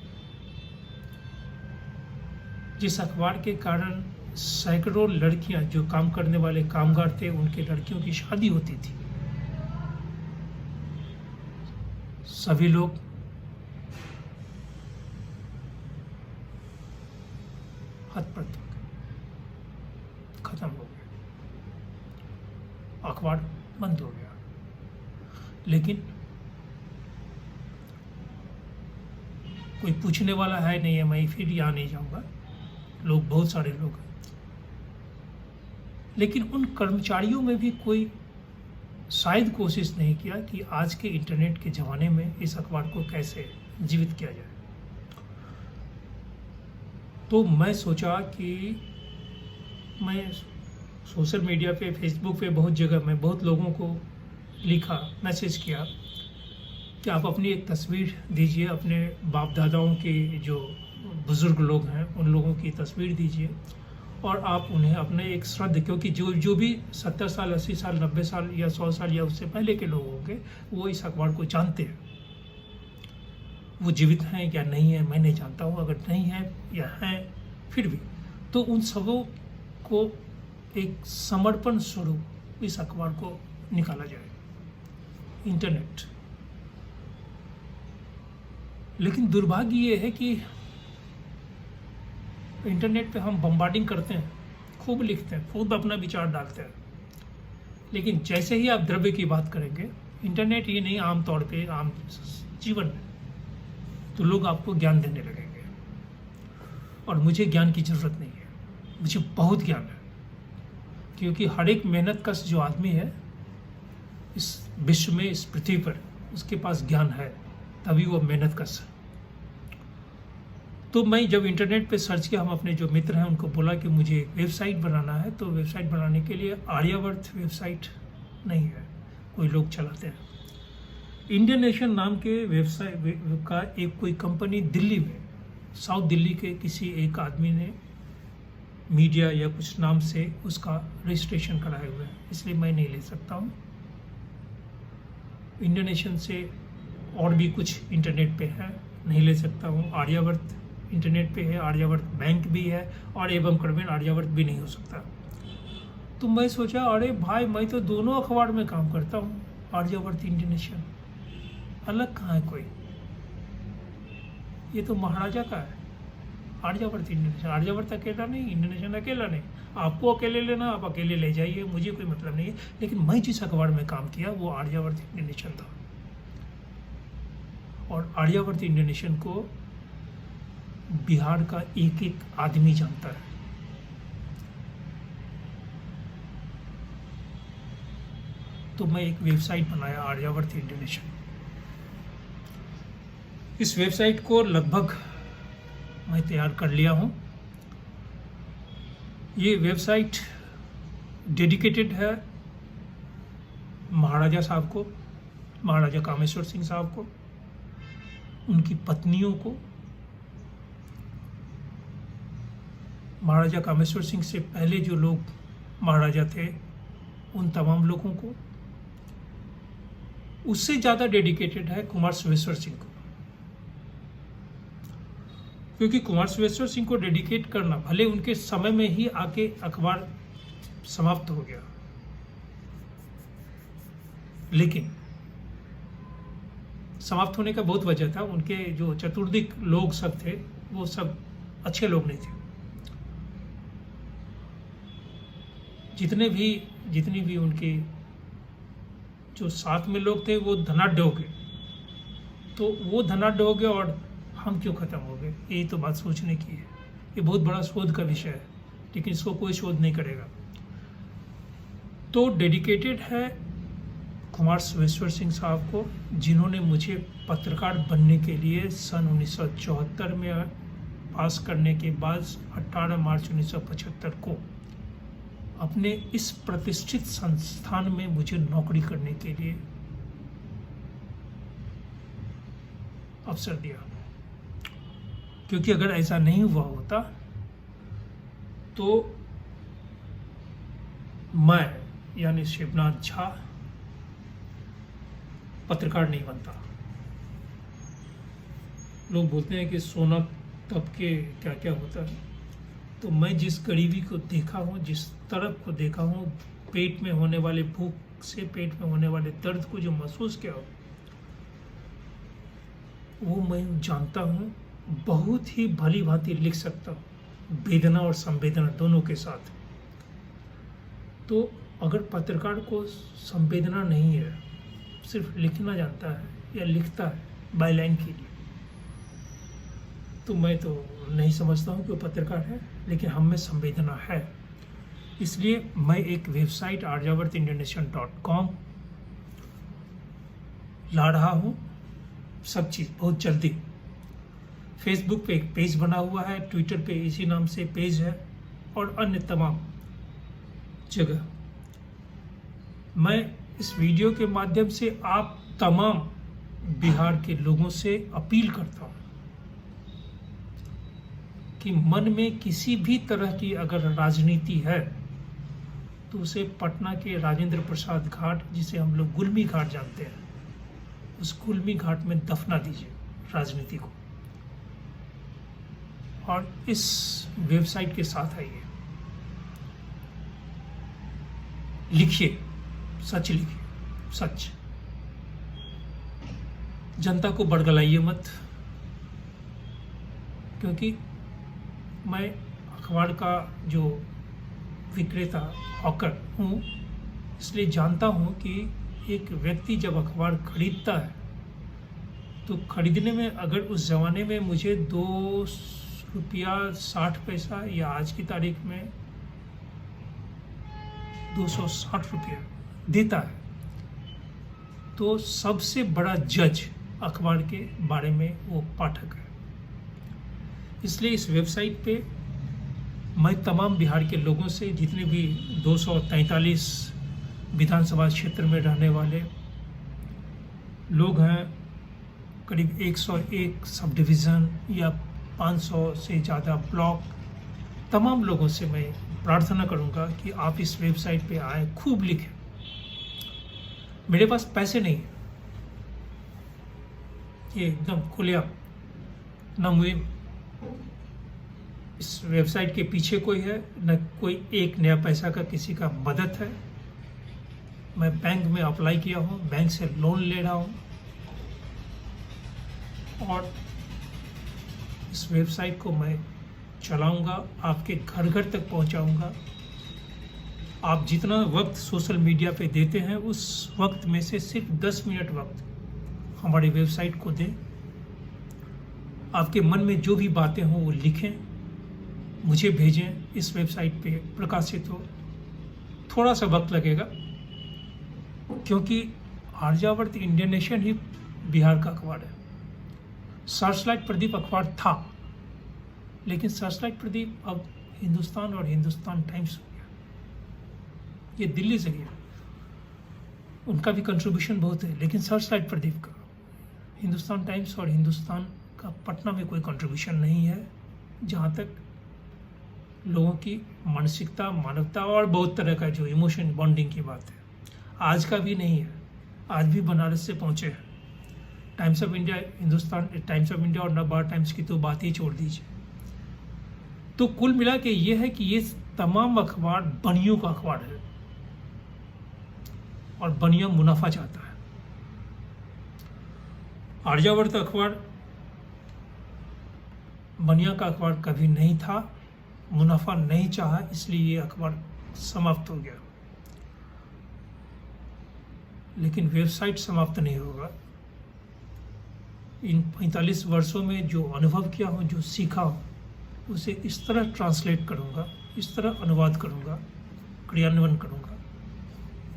जिस अखबार के कारण सैकड़ों लड़कियां जो काम करने वाले कामगार थे उनके लड़कियों की शादी होती थी, सभी लोग हतप्रत हो गए, खत्म हो गए, अखबार बंद हो गया। लेकिन कोई पूछने वाला है नहीं है, मैं फिर यहाँ नहीं जाऊँगा, लोग बहुत सारे लोग हैं। लेकिन उन कर्मचारियों में भी कोई शायद कोशिश नहीं किया कि आज के इंटरनेट के ज़माने में इस अखबार को कैसे जीवित किया जाए। तो मैं सोचा कि मैं सोशल मीडिया पे, फेसबुक पे, बहुत जगह मैं बहुत लोगों को लिखा, मैसेज किया कि आप अपनी एक तस्वीर दीजिए, अपने बाप दादाओं के जो बुज़ुर्ग लोग हैं उन लोगों की तस्वीर दीजिए और आप उन्हें अपने एक श्रद्धा, क्योंकि जो भी 70 साल, 80 साल, 90 साल या 100 साल या उससे पहले के लोग होंगे वो इस अखबार को जानते हैं। वो जीवित हैं या नहीं है मैं नहीं जानता हूँ, अगर नहीं है या हैं फिर भी, तो उन सबों को एक समर्पण स्वरूप इस अखबार को निकाला जाए, इंटरनेट। लेकिन दुर्भाग्य ये है कि इंटरनेट पे हम बम्बार्डिंग करते हैं, खूब लिखते हैं, खूब अपना विचार डालते हैं, लेकिन जैसे ही आप द्रव्य की बात करेंगे, इंटरनेट ही नहीं, आम तौर पे आम जीवन में, तो लोग आपको ज्ञान देने लगेंगे। और मुझे ज्ञान की ज़रूरत नहीं है, मुझे बहुत ज्ञान है, क्योंकि हर एक मेहनत कश जो आदमी है इस विश्व में, इस पृथ्वी पर, उसके पास ज्ञान है, तभी वो मेहनत कश है। तो मैं जब इंटरनेट पे सर्च किया, हम अपने जो मित्र हैं उनको बोला कि मुझे एक वेबसाइट बनाना है, तो वेबसाइट बनाने के लिए आर्यावर्त वेबसाइट नहीं है, कोई लोग चलाते हैं। इंडियन नेशन नाम के वेबसाइट का एक कोई कंपनी दिल्ली में, साउथ दिल्ली के किसी एक आदमी ने मीडिया या कुछ नाम से उसका रजिस्ट्रेशन कराए हुए हैं, इसलिए मैं नहीं ले सकता हूँ। इंडियन नेशन से और भी कुछ इंटरनेट पे है, नहीं ले सकता हूँ। आर्यावर्त इंटरनेट पे है, आर्यावर्त बैंक भी है, और एवं क्रमेण आर्यावर्त भी नहीं हो सकता। तो मैं सोचा, अरे भाई मैं तो दोनों अखबार में काम करता हूँ, आर्यावर्त, इंडियन नेशन, अलग कहाँ है कोई? ये तो महाराजा का है, आर्यावर्त, इंडियन नेशन। आर्यावर्त अकेला नहीं, इंडियन नेशन अकेला नहीं, आपको अकेले लेना आप अकेले ले जाइए, मुझे कोई मतलब नहीं है। लेकिन मैं जिस अखबार में काम किया वो आर्यावर्त, इंडियन नेशन था, और आर्यावर्त, इंडियन नेशन को बिहार का एक एक आदमी जानता है। तो मैं एक वेबसाइट बनाया, आर्यावर्त, इंडियन नेशन। इस वेबसाइट को लगभग मैं तैयार कर लिया हूँ। ये वेबसाइट डेडिकेटेड है महाराजा साहब को, महाराजा कामेश्वर सिंह साहब को, उनकी पत्नियों को, महाराजा कामेश्वर सिंह से पहले जो लोग महाराजा थे उन तमाम लोगों को। उससे ज़्यादा डेडिकेटेड है कुमार सुवेश्वर सिंह को, क्योंकि कुमार सुवेश्वर सिंह को डेडिकेट करना, भले उनके समय में ही आके अखबार समाप्त हो गया, लेकिन समाप्त होने का बहुत वजह था। उनके जो चतुर्दिक लोग सब थे वो सब अच्छे लोग नहीं थे। जितनी भी उनके जो साथ में लोग थे वो धनाढ्य हो गए, तो वो धनाढ्य हो गए और हम क्यों ख़त्म हो गए, यही तो बात सोचने की है। ये बहुत बड़ा शोध का विषय है, लेकिन इसको कोई शोध नहीं करेगा। तो डेडिकेटेड है कुमार सुवेश्वर सिंह साहब को, जिन्होंने मुझे पत्रकार बनने के लिए सन 1974 में पास करने के बाद 18 मार्च 1975 को अपने इस प्रतिष्ठित संस्थान में मुझे नौकरी करने के लिए अवसर दिया। क्योंकि अगर ऐसा नहीं हुआ होता तो मैं यानी शिवनाथ झा पत्रकार नहीं बनता। लोग बोलते हैं कि सोना तब के क्या क्या होता है, तो मैं जिस गरीबी को देखा हूँ, जिस तरफ को देखा हूँ, पेट में होने वाले भूख से पेट में होने वाले दर्द को जो महसूस किया हो, वो मैं जानता हूँ, बहुत ही भली भांति लिख सकता हूँ, वेदना और संवेदना दोनों के साथ। तो अगर पत्रकार को संवेदना नहीं है, सिर्फ लिखना जानता है या लिखता है बायलाइन के लिए, तो मैं तो नहीं समझता हूँ कि वो पत्रकार है। लेकिन हम में संवेदना है, इसलिए मैं एक वेबसाइट aryavartindiannation.com ला रहा हूँ। सब चीज़ बहुत जल्दी। फेसबुक पे एक पेज बना हुआ है, ट्विटर पे इसी नाम से पेज है, और अन्य तमाम जगह। मैं इस वीडियो के माध्यम से आप तमाम बिहार के लोगों से अपील करता हूँ कि मन में किसी भी तरह की अगर राजनीति है तो उसे पटना के राजेंद्र प्रसाद घाट, जिसे हम लोग गुलमी घाट जानते हैं, उस गुलमी घाट में दफना दीजिए राजनीति को, और इस वेबसाइट के साथ आइए। लिखिए, सच लिखिए, सच। जनता को बड़गलाइए मत, क्योंकि मैं अखबार का जो विक्रेता हॉकर हूँ, इसलिए जानता हूँ कि एक व्यक्ति जब अखबार खरीदता है तो खरीदने में अगर उस ज़माने में मुझे 2 रुपया 60 पैसा या आज की तारीख में 260 रुपया देता है, तो सबसे बड़ा जज अखबार के बारे में वो पाठक है। इसलिए इस वेबसाइट पे मैं तमाम बिहार के लोगों से, जितने भी 243 विधानसभा क्षेत्र में रहने वाले लोग हैं, करीब 101 सब डिवीज़न या 500 से ज़्यादा ब्लॉक, तमाम लोगों से मैं प्रार्थना करूंगा कि आप इस वेबसाइट पे आए, खूब लिखें। मेरे पास पैसे नहीं है, ये एकदम खुलेआम, न मुझे इस वेबसाइट के पीछे कोई है, न कोई एक नया पैसा का किसी का मदद है। मैं बैंक में अप्लाई किया हूँ, बैंक से लोन ले रहा हूँ, और इस वेबसाइट को मैं चलाऊंगा, आपके घर घर तक पहुंचाऊंगा। आप जितना वक्त सोशल मीडिया पे देते हैं, उस वक्त में से सिर्फ 10 मिनट वक्त हमारी वेबसाइट को दें। आपके मन में जो भी बातें हों वो लिखें, मुझे भेजें, इस वेबसाइट पे प्रकाशित हो। थोड़ा सा वक्त लगेगा, क्योंकि आर्यावर्त इंडियन नेशन ही बिहार का अखबार है। सर्चलाइट प्रदीप अखबार था, लेकिन सर्चलाइट प्रदीप अब हिंदुस्तान और हिंदुस्तान टाइम्स हो गया। ये दिल्ली से गया, उनका भी कंट्रीब्यूशन बहुत है, लेकिन सर्चलाइट प्रदीप का, हिंदुस्तान टाइम्स और हिंदुस्तान का पटना में कोई कंट्रीब्यूशन नहीं है। जहाँ तक लोगों की मानसिकता, मानवता और बहुत तरह का जो इमोशन बॉन्डिंग की बात है, आज का भी नहीं है। आज भी बनारस से पहुँचे हैं। Times of India, Hindustan times of India और नवभारत टाइम्स की तो बात ही छोड़ दीजिए। तो कुल मिला के ये है कि ये तमाम अखबार बनियों का अखबार है, और बनिया मुनाफा चाहता है। आर्यावर्त अखबार बनिया का अखबार कभी नहीं था, मुनाफा नहीं चाहा, इसलिए ये अखबार समाप्त हो गया। लेकिन वेबसाइट समाप्त नहीं होगा। इन 45 वर्षों में जो अनुभव किया हूँ, जो सीखा हूँ, उसे इस तरह ट्रांसलेट करूँगा, इस तरह अनुवाद करूँगा, क्रियान्वयन करूँगा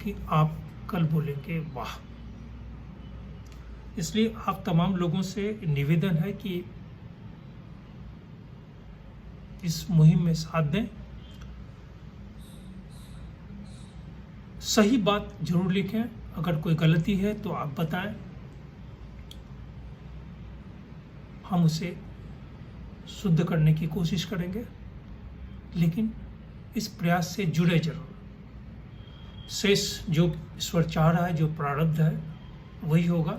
कि आप कल बोलेंगे वाह। इसलिए आप तमाम लोगों से निवेदन है कि इस मुहिम में साथ दें। सही बात जरूर लिखें, अगर कोई गलती है तो आप बताएं, हम उसे शुद्ध करने की कोशिश करेंगे, लेकिन इस प्रयास से जुड़े जरूर। शेष जो ईश्वर चाह रहा है, जो प्रारब्ध है वही होगा,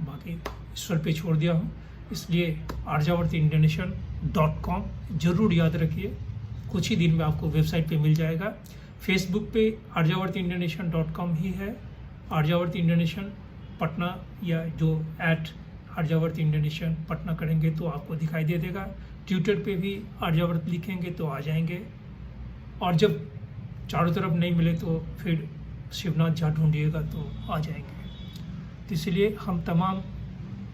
बाकी ईश्वर पे छोड़ दिया हूँ। इसलिए aryavartindonesia.com जरूर याद रखिए, कुछ ही दिन में आपको वेबसाइट पे मिल जाएगा। फेसबुक पे aryavartindonesia.com ही है, आर्यावर्त इंडोनेशियन पटना या जो @आर्यावर्त इंडोनेशियन पटना करेंगे तो आपको दिखाई दे देगा। ट्विटर पे भी आर्यावर्त लिखेंगे तो आ जाएंगे, और जब चारों तरफ नहीं मिले तो फिर शिवनाथ झा ढूंढिएगा तो आ जाएंगे। तो इसलिए हम तमाम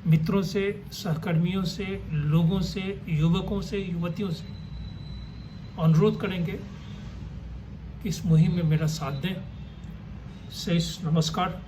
मित्रों से, सहकर्मियों से, लोगों से, युवकों से, युवतियों से अनुरोध करेंगे कि इस मुहिम में मेरा साथ दें। शेष नमस्कार।